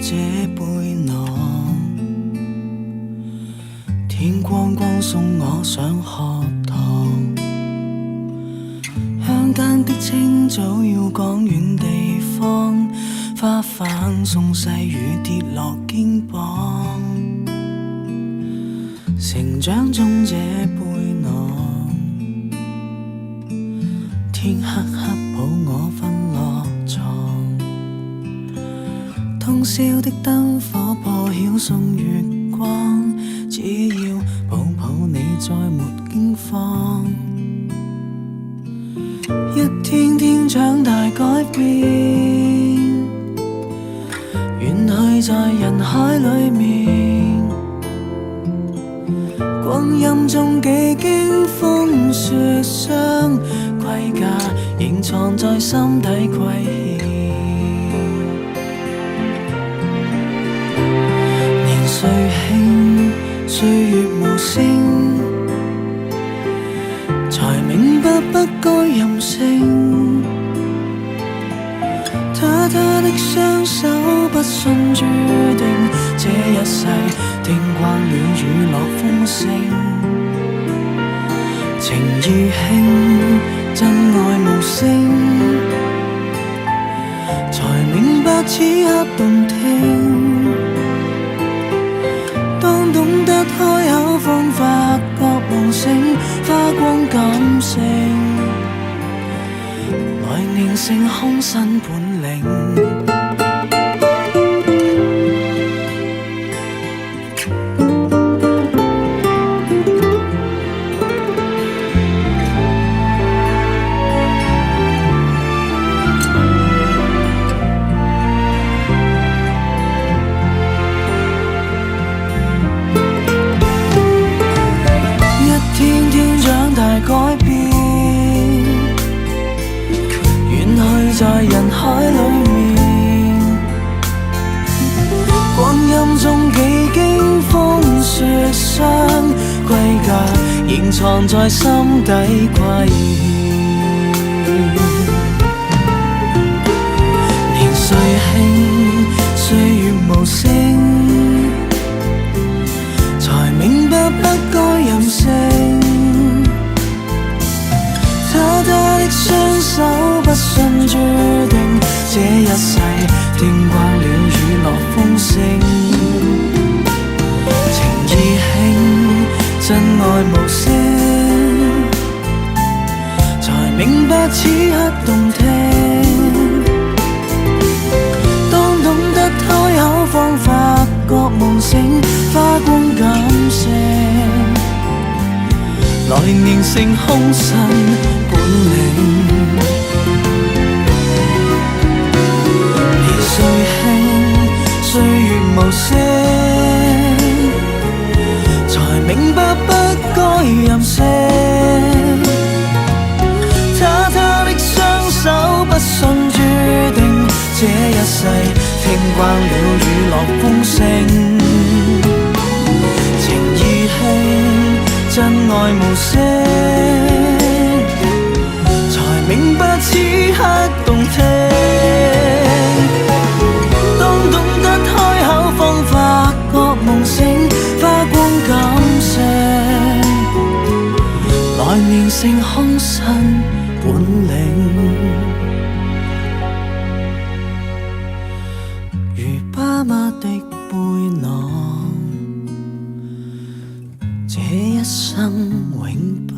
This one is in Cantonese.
這背囊，天光光送我上學堂。鄉間的清早要趕遠地方，花瓣送細雨跌落肩膀。成長中這背囊，天黑黑抱我瞓落床，通宵的燈火破曉送月光，只要抱抱你再沒驚慌。一天天長大改變，遠去在人海裡面，光陰中幾經風雪霜，歸家仍藏在心底虧欠。年歲輕，歲月無聲，才明白不該任性。他的雙手不信注定，這一世聽慣了雨落風聲。情意輕，真愛無聲，才明白此刻動聽。當懂得開口方發覺夢醒，花光感性，來練成空身本領。改變，遠去在人海裡面，光陰中幾經風雪霜，歸家仍藏在心底虧欠。年歲輕，歲月無聲，才明白不該任性。他的雙手不信注定，這一世聽慣了雨落風聲。情意輕，真愛無聲，才明白此刻動聽。當懂得開口方發覺夢醒，花光感性，來練成空身本領。年歲輕，歲月無聲，才明白不該任性。他的雙手不信注定，這一世聽慣了雨落風聲。情意輕，真愛無聲，才明白此刻動聽。當懂得開口方發覺夢醒，花光感性，來練成空身本領。如爸媽的背囊，這一生永不